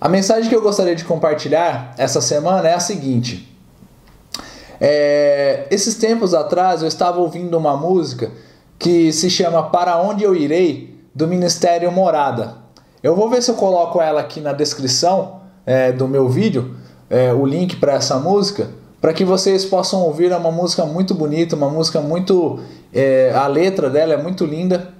A mensagem que eu gostaria de compartilhar essa semana é a seguinte. Esses tempos atrás eu estava ouvindo uma música que se chama Para Onde Eu Irei, do Ministério Morada. Eu vou ver se eu coloco ela aqui na descrição do meu vídeo, o link para essa música, para que vocês possam ouvir. É uma música muito bonita, uma música muito... a letra dela é muito linda.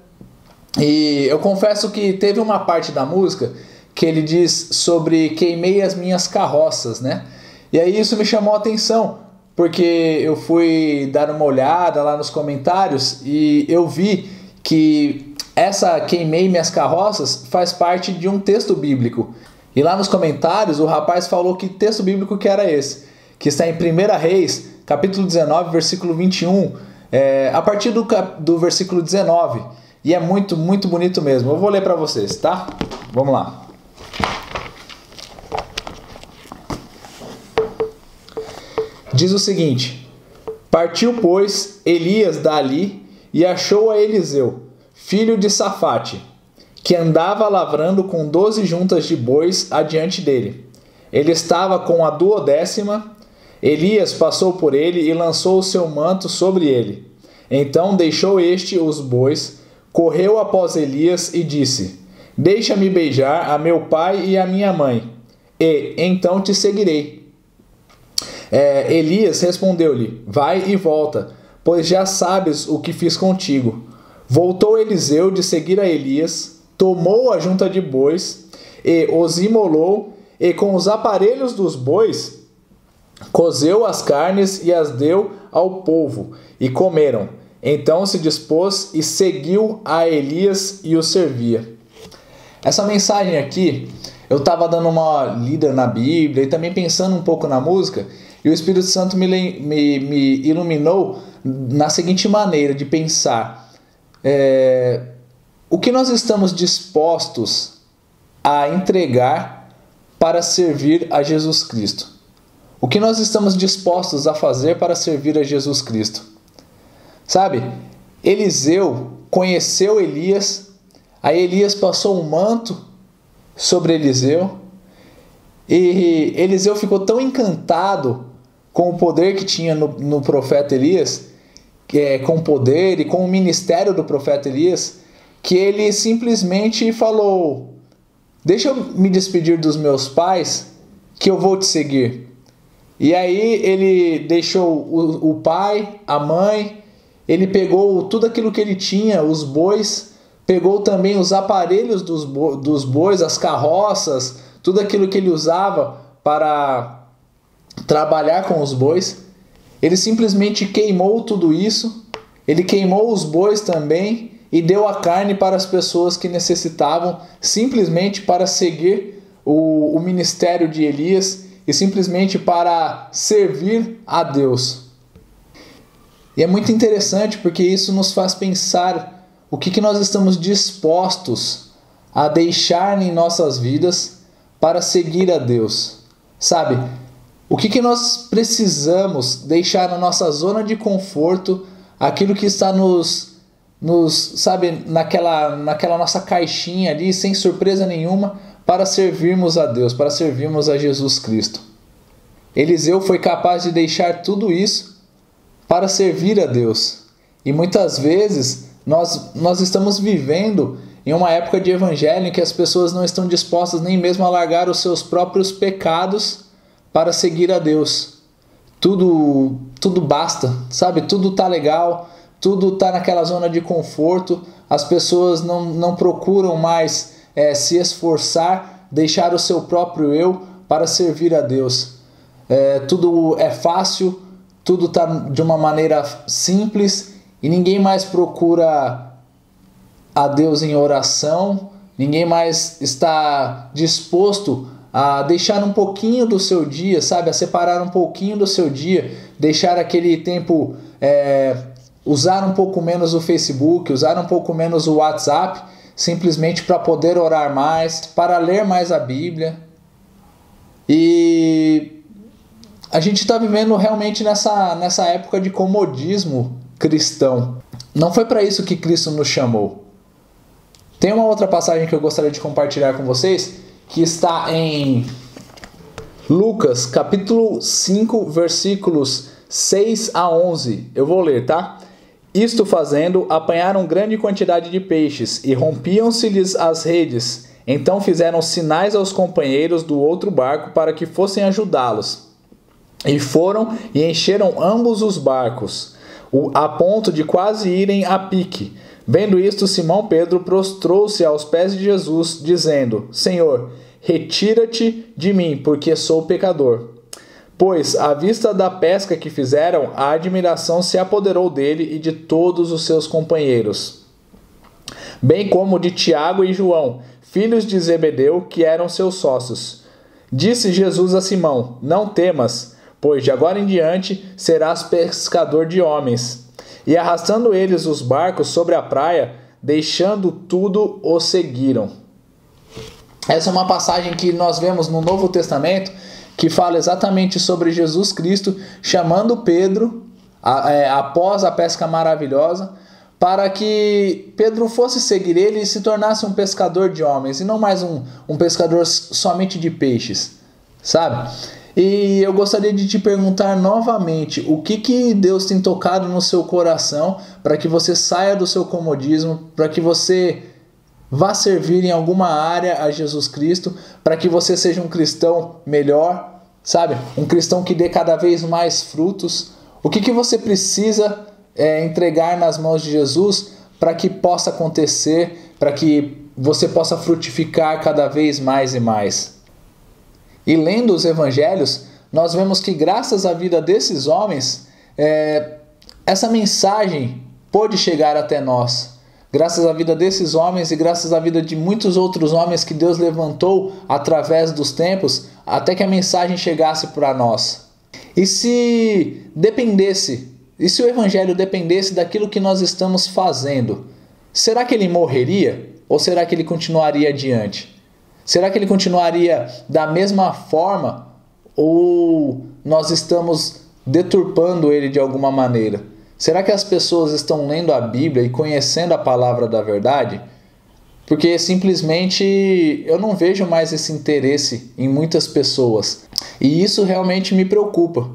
E eu confesso que teve uma parte da música que ele diz sobre queimei as minhas carroças, né? E aí isso me chamou a atenção, porque eu fui dar uma olhada lá nos comentários e eu vi que essa queimei minhas carroças faz parte de um texto bíblico. E lá nos comentários o rapaz falou que texto bíblico que era esse, que está em 1 Reis, capítulo 19, versículo 21, a partir do versículo 19. E é muito, muito bonito mesmo. Eu vou ler para vocês, tá? Vamos lá. Diz o seguinte: Partiu, pois, Elias dali e achou a Eliseu, filho de Safate, que andava lavrando com 12 juntas de bois adiante dele. Ele estava com a 12ª. Elias passou por ele e lançou o seu manto sobre ele. Então deixou este os bois, correu após Elias e disse: Deixa-me beijar a meu pai e a minha mãe, e então te seguirei. Elias respondeu-lhe: Vai e volta, pois já sabes o que fiz contigo. Voltou Eliseu de seguir a Elias, tomou a junta de bois e os imolou, e com os aparelhos dos bois cozeu as carnes e as deu ao povo, e comeram. Então se dispôs e seguiu a Elias e o servia. Essa mensagem aqui, eu estava dando uma lida na Bíblia e também pensando um pouco na música, e o Espírito Santo me iluminou na seguinte maneira de pensar. O que nós estamos dispostos a entregar para servir a Jesus Cristo? O que nós estamos dispostos a fazer para servir a Jesus Cristo? Sabe, Eliseu conheceu Elias, aí Elias passou um manto sobre Eliseu, e Eliseu ficou tão encantado com o poder que tinha no profeta Elias, com o poder e com o ministério do profeta Elias, que ele simplesmente falou: Deixa eu me despedir dos meus pais, que eu vou te seguir. E aí ele deixou o pai, a mãe, ele pegou tudo aquilo que ele tinha, os bois, pegou também os aparelhos dos bois, as carroças, tudo aquilo que ele usava para trabalhar com os bois. Ele simplesmente queimou tudo isso, ele queimou os bois também e deu a carne para as pessoas que necessitavam, simplesmente para seguir o ministério de Elias e simplesmente para servir a Deus. E é muito interessante porque isso nos faz pensar o que nós estamos dispostos a deixar em nossas vidas para seguir a Deus. Sabe, o que nós precisamos deixar na nossa zona de conforto, aquilo que está sabe, naquela nossa caixinha ali, sem surpresa nenhuma, para servirmos a Deus, para servirmos a Jesus Cristo. Eliseu foi capaz de deixar tudo isso para servir a Deus. E muitas vezes nós estamos vivendo em uma época de evangelho em que as pessoas não estão dispostas nem mesmo a largar os seus próprios pecados para seguir a Deus. Tudo basta, sabe? Tudo tá legal, tudo tá naquela zona de conforto. As pessoas não procuram mais se esforçar, deixar o seu próprio eu para servir a Deus. Tudo é fácil, tudo está de uma maneira simples e ninguém mais procura a Deus em oração, ninguém mais está disposto a deixar um pouquinho do seu dia, sabe, a separar um pouquinho do seu dia, deixar aquele tempo, usar um pouco menos o Facebook, usar um pouco menos o WhatsApp, simplesmente para poder orar mais, para ler mais a Bíblia. E a gente está vivendo realmente nessa época de comodismo cristão. Não foi para isso que Cristo nos chamou. Tem uma outra passagem que eu gostaria de compartilhar com vocês, que está em Lucas, capítulo 5, versículos 6 a 11. Eu vou ler, tá? Isto fazendo, apanharam grande quantidade de peixes, e rompiam-se-lhes as redes. Então fizeram sinais aos companheiros do outro barco para que fossem ajudá-los. E foram e encheram ambos os barcos, a ponto de quase irem a pique. Vendo isto, Simão Pedro prostrou-se aos pés de Jesus, dizendo: Senhor, retira-te de mim, porque sou pecador. Pois, à vista da pesca que fizeram, a admiração se apoderou dele e de todos os seus companheiros, bem como de Tiago e João, filhos de Zebedeu, que eram seus sócios. Disse Jesus a Simão: Não temas, pois de agora em diante serás pescador de homens. E arrastando eles os barcos sobre a praia, deixando tudo, os seguiram. Essa é uma passagem que nós vemos no Novo Testamento, que fala exatamente sobre Jesus Cristo chamando Pedro, após a pesca maravilhosa, para que Pedro fosse seguir ele e se tornasse um pescador de homens, e não mais um pescador somente de peixes, sabe? E eu gostaria de te perguntar novamente, o que Deus tem tocado no seu coração para que você saia do seu comodismo, para que você vá servir em alguma área a Jesus Cristo, para que você seja um cristão melhor, sabe? Um cristão que dê cada vez mais frutos. O que você precisa entregar nas mãos de Jesus para que possa acontecer, para que você possa frutificar cada vez mais e mais? E lendo os evangelhos, nós vemos que graças à vida desses homens, essa mensagem pôde chegar até nós. Graças à vida desses homens e graças à vida de muitos outros homens que Deus levantou através dos tempos, até que a mensagem chegasse para nós. E se o evangelho dependesse daquilo que nós estamos fazendo, será que ele morreria ou será que ele continuaria adiante? Será que ele continuaria da mesma forma ou nós estamos deturpando ele de alguma maneira? Será que as pessoas estão lendo a Bíblia e conhecendo a palavra da verdade? Porque simplesmente eu não vejo mais esse interesse em muitas pessoas. E isso realmente me preocupa.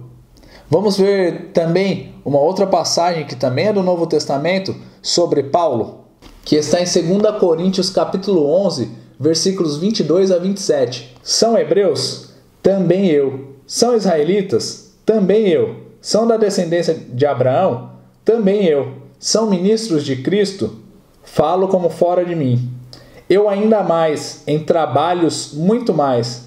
Vamos ver também uma outra passagem que também é do Novo Testamento sobre Paulo, que está em 2 Coríntios capítulo 11, versículos 22 a 27. São hebreus? Também eu. São israelitas? Também eu. São da descendência de Abraão? Também eu. São ministros de Cristo? Falo como fora de mim. Eu ainda mais, em trabalhos muito mais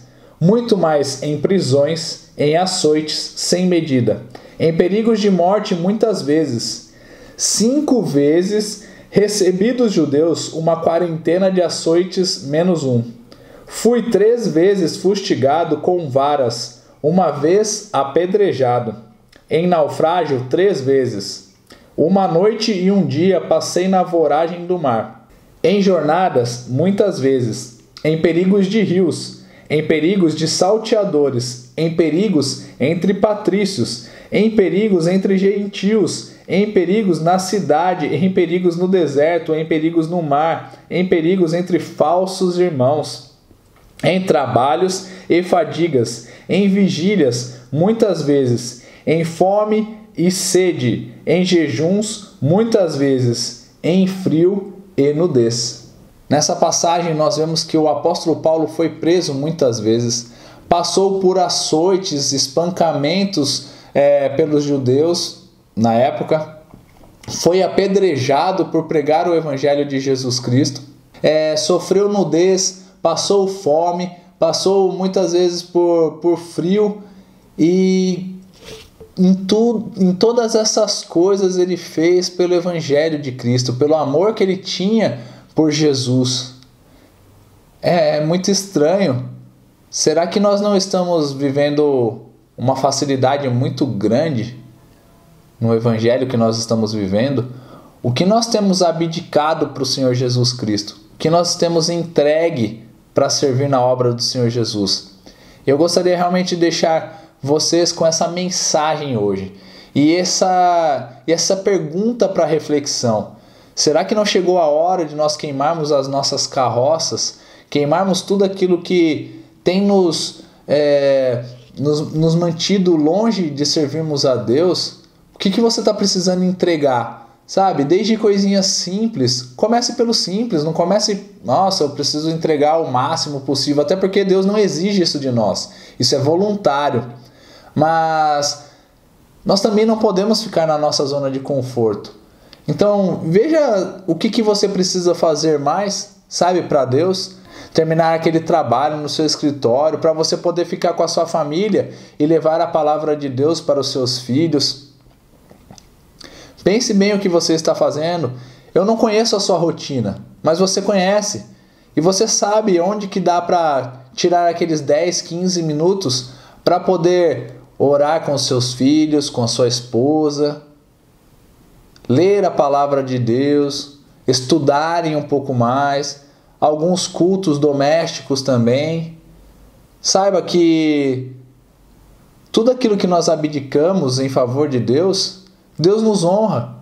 em prisões, em açoites sem medida, em perigos de morte muitas vezes. 5 vezes recebi dos judeus uma quarentena de açoites menos um. Fui 3 vezes fustigado com varas, uma vez apedrejado. Em naufrágio 3 vezes. Uma noite e um dia passei na voragem do mar. Em jornadas, muitas vezes. Em perigos de rios. Em perigos de salteadores. Em perigos entre patrícios. Em perigos entre gentios. Em perigos na cidade. Em perigos no deserto. Em perigos no mar. Em perigos entre falsos irmãos. Em trabalhos e fadigas. Em vigílias, muitas vezes. Em fome e sede, em jejuns, muitas vezes, em frio e nudez. Nessa passagem nós vemos que o apóstolo Paulo foi preso muitas vezes, passou por açoites, espancamentos pelos judeus na época, foi apedrejado por pregar o evangelho de Jesus Cristo, sofreu nudez, passou fome, passou muitas vezes por frio e em todas essas coisas ele fez pelo Evangelho de Cristo, pelo amor que ele tinha por Jesus. É muito estranho. Será que nós não estamos vivendo uma facilidade muito grande no Evangelho que nós estamos vivendo? O que nós temos abdicado para o Senhor Jesus Cristo? O que nós temos entregue para servir na obra do Senhor Jesus? Eu gostaria realmente de deixar vocês com essa mensagem hoje e essa pergunta para reflexão. Será que não chegou a hora de nós queimarmos as nossas carroças, queimarmos tudo aquilo que tem nos mantido longe de servirmos a Deus, o que você está precisando entregar? Sabe, desde coisinhas simples, comece pelo simples, não comece, nossa, eu preciso entregar o máximo possível, até porque Deus não exige isso de nós, isso é voluntário. Mas nós também não podemos ficar na nossa zona de conforto. Então, veja o que você precisa fazer mais, sabe, para Deus. Terminar aquele trabalho no seu escritório, para você poder ficar com a sua família e levar a palavra de Deus para os seus filhos. Pense bem o que você está fazendo. Eu não conheço a sua rotina, mas você conhece. E você sabe onde que dá para tirar aqueles 10, 15 minutos para poder orar com os seus filhos, com a sua esposa, ler a palavra de Deus, estudarem um pouco mais, alguns cultos domésticos também. Saiba que tudo aquilo que nós abdicamos em favor de Deus, Deus nos honra.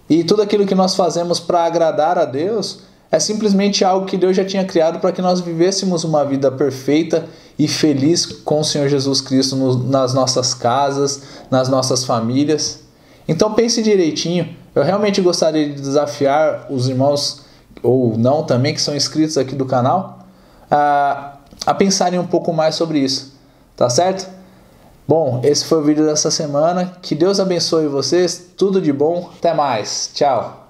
E tudo aquilo que nós fazemos para agradar a Deus é simplesmente algo que Deus já tinha criado para que nós vivêssemos uma vida perfeita e feliz com o Senhor Jesus Cristo nas nossas casas, nas nossas famílias. Então pense direitinho. Eu realmente gostaria de desafiar os irmãos, ou não também, que são inscritos aqui do canal, a pensarem um pouco mais sobre isso. Tá certo? Bom, esse foi o vídeo dessa semana. Que Deus abençoe vocês. Tudo de bom. Até mais. Tchau.